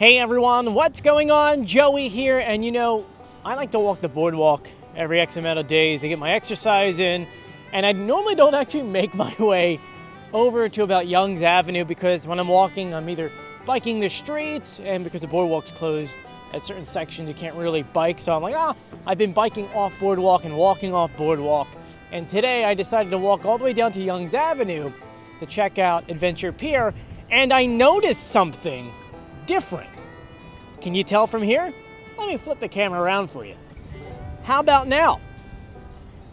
Hey everyone, what's going on? Joey here, and you know, I like to walk the boardwalk every X amount of days to get my exercise in, and I normally don't actually make my way over to about Young's Avenue because when I'm walking, I'm either biking the streets, and because the boardwalk's closed at certain sections, you can't really bike, so I'm like, I've been biking off boardwalk and walking off boardwalk, and today I decided to walk all the way down to Young's Avenue to check out Adventure Pier, and I noticed something different. Can you tell from here? Let me flip the camera around for you. How about now?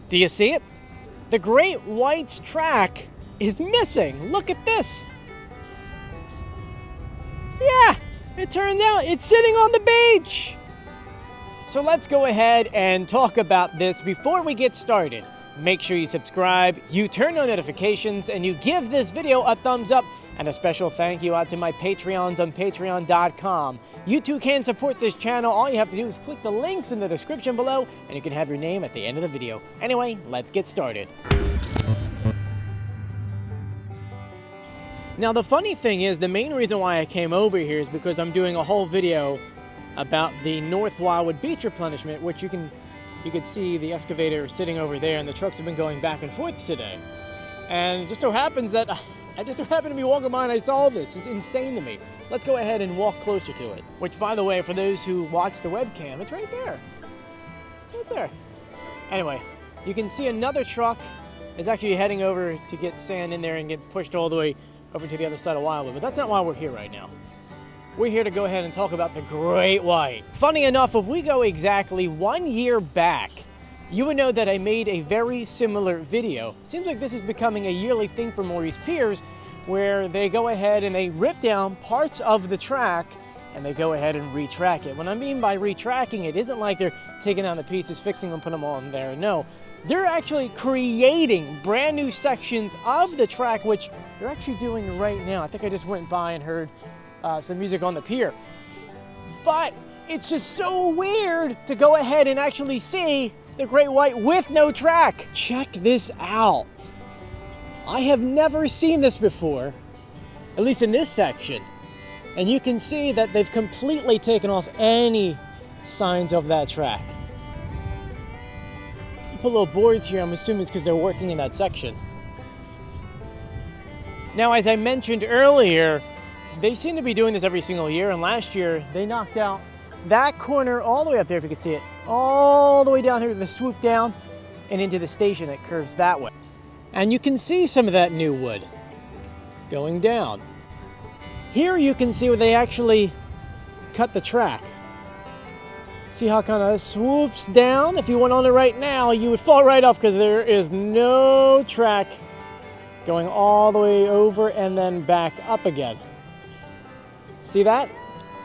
Do you see it? The Great White's track is missing. Look at this. Yeah, it turns out it's sitting on the beach. So let's go ahead and talk about this before we get started. Make sure you subscribe, you turn on notifications, and you give this video a thumbs up. And a special thank you out to my Patreons on patreon.com. You too can support this channel. All you have to do is click the links in the description below, and you can have your name at the end of the video. Anyway, let's get started. Now, the funny thing is, the main reason why I came over here is because I'm doing a whole video about the North Wildwood beach replenishment, which you can see the excavator sitting over there, and the trucks have been going back and forth today. And it just so happens that I just happened to be walking by and I saw this. It's insane to me. Let's go ahead and walk closer to it. Which, by the way, for those who watch the webcam, it's right there. Right there. Anyway, you can see another truck is actually heading over to get sand in there and get pushed all the way over to the other side of Wildwood. But that's not why we're here right now. We're here to go ahead and talk about the Great White. Funny enough, if we go exactly 1 year back, you would know that I made a very similar video. Seems like this is becoming a yearly thing for Morey's Piers, where they go ahead and they rip down parts of the track and they go ahead and retrack it. What I mean by retracking it isn't like they're taking down the pieces, fixing them, putting them on there. No, they're actually creating brand new sections of the track, which they're actually doing right now. I think I just went by and heard some music on the pier. But it's just so weird to go ahead and actually see the Great White with no track. Check this out. I have never seen this before, at least in this section. And you can see that they've completely taken off any signs of that track. Put little boards here, I'm assuming it's because they're working in that section. Now, as I mentioned earlier, they seem to be doing this every single year, and last year they knocked out that corner all the way up there, if you can see it, all the way down here to the swoop down and into the station that curves that way. And you can see some of that new wood going down. Here you can see where they actually cut the track. See how it kind of swoops down? If you went on it right now, you would fall right off because there is no track going all the way over and then back up again. See that?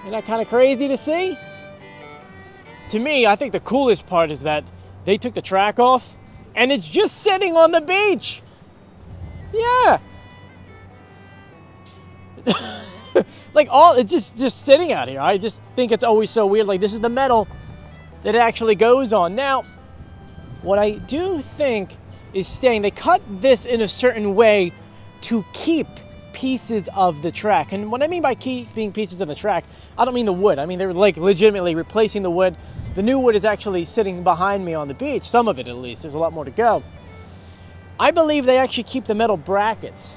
Isn't that kind of crazy to see? To me, I think the coolest part is that they took the track off and it's just sitting on the beach. Yeah. Like it's just sitting out here. I just think it's always so weird. Like, this is the metal that it actually goes on. Now, what I do think is staying, they cut this in a certain way to keep pieces of the track. And what I mean by keeping pieces of the track, I don't mean the wood. I mean, they're like legitimately replacing the wood. The new wood is actually sitting behind me on the beach, some of it at least. There's a lot more to go. I believe they actually keep the metal brackets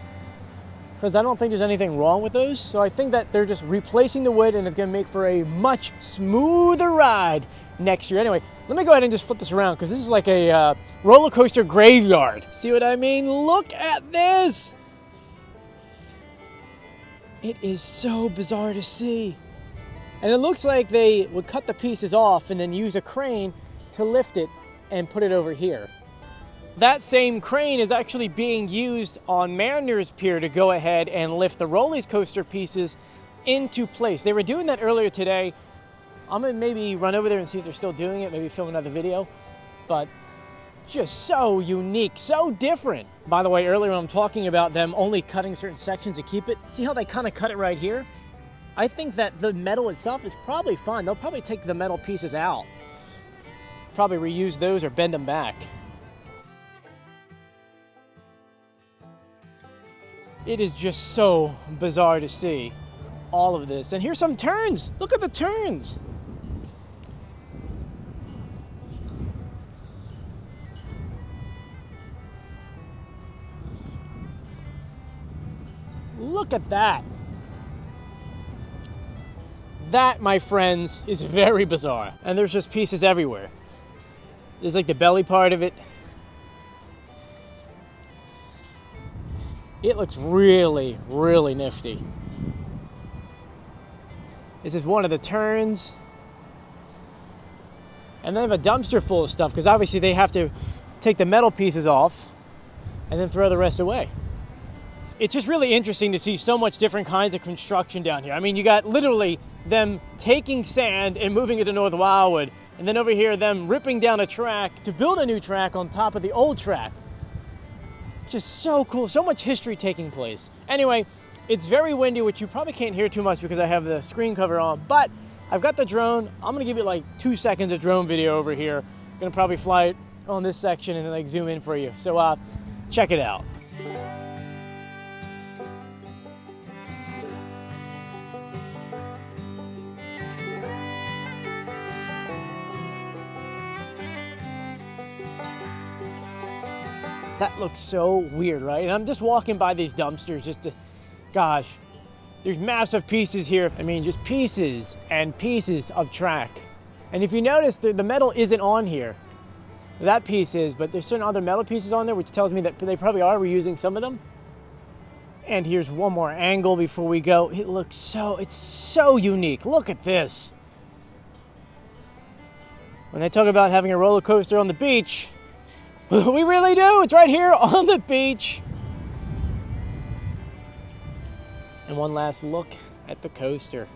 because I don't think there's anything wrong with those. So I think that they're just replacing the wood and it's going to make for a much smoother ride next year. Anyway, let me go ahead and just flip this around because this is like a roller coaster graveyard. See what I mean? Look at this. It is so bizarre to see. And it looks like they would cut the pieces off and then use a crane to lift it and put it over here. That same crane is actually being used on Mariner's Pier to go ahead and lift the roller coaster pieces into place. They were doing that earlier today. I'm gonna maybe run over there and see if they're still doing it, maybe film another video, but just so unique, so different. By the way, earlier I'm talking about them only cutting certain sections to keep it. See how they kind of cut it right here? I think that the metal itself is probably fine. They'll probably take the metal pieces out, probably reuse those or bend them back. It is just so bizarre to see. all of this. And here's some turns. Look at the turns. Look at that. That, my friends, is very bizarre. And there's just pieces everywhere. There's like the belly part of it. It looks really, really nifty. This is one of the turns. And they have a dumpster full of stuff because obviously they have to take the metal pieces off and then throw the rest away. It's just really interesting to see so much different kinds of construction down here. I mean, you got literally them taking sand and moving it to North Wildwood, and then over here them ripping down a track to build a new track on top of the old track. Just so cool, so much history taking place. Anyway, it's very windy, which you probably can't hear too much because I have the screen cover on, but I've got the drone. I'm gonna give you like 2 seconds of drone video over here. Gonna probably fly it on this section and then like zoom in for you. So check it out. That looks so weird, right? And I'm just walking by these dumpsters just to, gosh, there's massive pieces here. I mean, just pieces and pieces of track. And if you notice, the metal isn't on here. That piece is, but there's certain other metal pieces on there, which tells me that they probably are reusing some of them. And here's one more angle before we go. It looks so, it's so unique. Look at this. When they talk about having a roller coaster on the beach, we really do. It's right here on the beach. And one last look at the coaster.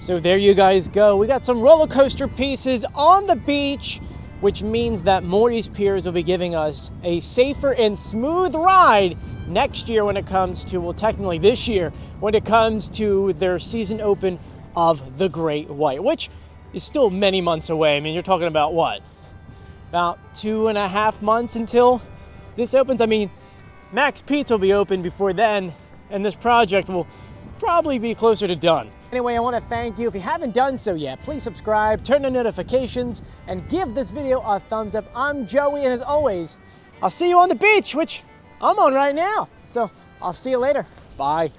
So there you guys go. We got some roller coaster pieces on the beach, which means that Morey's Piers will be giving us a safer and smooth ride next year when it comes to, well, technically this year, when it comes to their season open of the Great White, which is still many months away. I mean, you're talking about what? About 2.5 months until this opens. I mean, Max Pizza will be open before then, and this project will probably be closer to done. Anyway, I want to thank you. If you haven't done so yet, please subscribe, turn on notifications, and give this video a thumbs up. I'm Joey, and as always, I'll see you on the beach, which I'm on right now. So I'll see you later. Bye.